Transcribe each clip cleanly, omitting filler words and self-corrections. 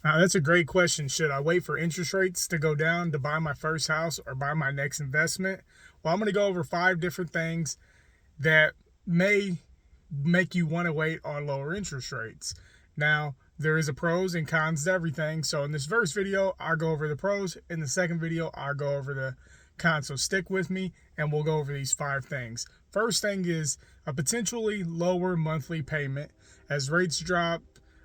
That's a great question. Should I wait for interest rates to go down to buy my first house or buy my next investment? Well, I'm going to go over 5 different things that may make you want to wait on lower interest rates. Now, there is a pros and cons to everything. So in this first video, I'll go over the pros. In the second video, I'll go over the cons. So stick with me and we'll go over these 5 things. First thing is a potentially lower monthly payment. As rates drop,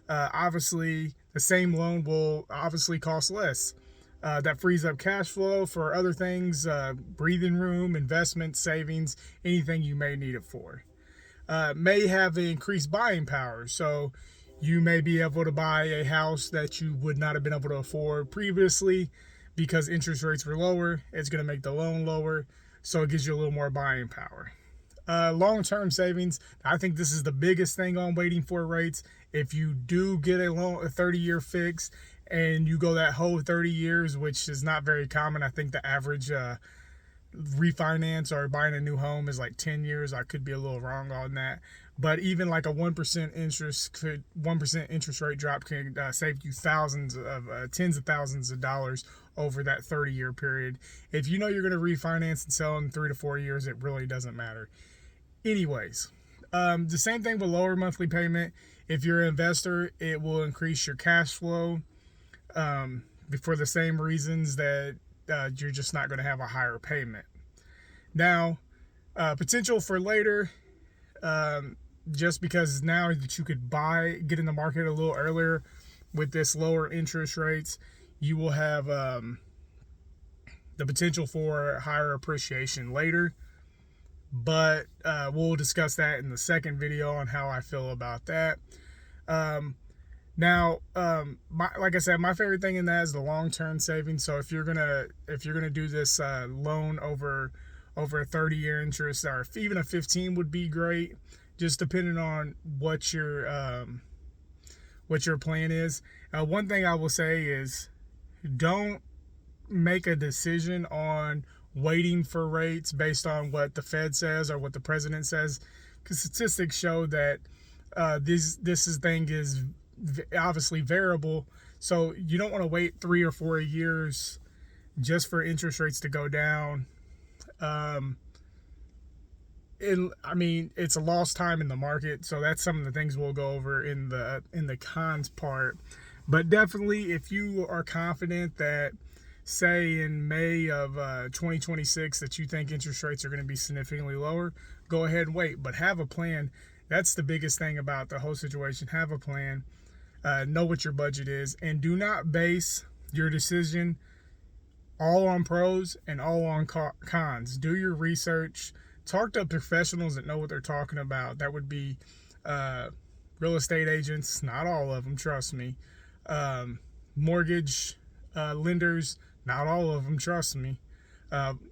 obviously the same loan will obviously cost less. That frees up cash flow for other things, breathing room, investments, savings, anything you may need it for. May have increased buying power. So you may be able to buy a house that you would not have been able to afford previously because interest rates were lower. It's going to make the loan lower. So it gives you a little more buying power. Long-term savings, I think this is the biggest thing on waiting for rates. If you do get a 30-year fix and you go that whole 30 years, which is not very common. I think the average refinance or buying a new home is like 10 years. I could be a little wrong on that. But even like a 1% interest rate drop can save you tens of thousands of dollars over that 30-year period. If you know you're going to refinance and sell in 3 to 4 years, it really doesn't matter. Anyways, the same thing with lower monthly payment. If you're an investor, it will increase your cash flow for the same reasons that you're just not going to have a higher payment. Now, potential for later, just because now that you could get in the market a little earlier with this lower interest rates, you will have the potential for higher appreciation later. But we'll discuss that in the second video on how I feel about that. Now, like I said, my favorite thing in that is the long-term savings. So if you're gonna do this loan over a 30-year interest, or even a 15 would be great, just depending on what your plan is. One thing I will say is, don't make a decision on waiting for rates based on what the Fed says or what the president says, because statistics show that this thing is obviously variable. So you don't want to wait 3 or 4 years just for interest rates to go down. It's a lost time in the market. So that's some of the things we'll go over in the cons part. But definitely, if you are confident that, say in May of 2026, that you think interest rates are going to be significantly lower, go ahead and wait. But have a plan. That's the biggest thing about the whole situation. Have a plan. Know what your budget is. And do not base your decision all on pros and all on cons. Do your research. Talk to professionals that know what they're talking about. That would be real estate agents. Not all of them, trust me. Mortgage lenders. Not all of them, trust me.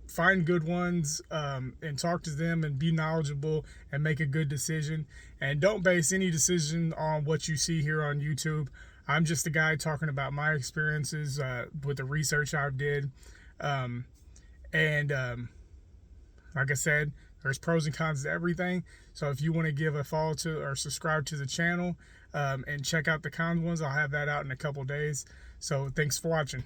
Find good ones and talk to them and be knowledgeable and make a good decision. And don't base any decision on what you see here on YouTube. I'm just a guy talking about my experiences with the research I did. Like I said, there's pros and cons to everything. So if you want to give a follow to or subscribe to the channel and check out the cons ones, I'll have that out in a couple days. So thanks for watching.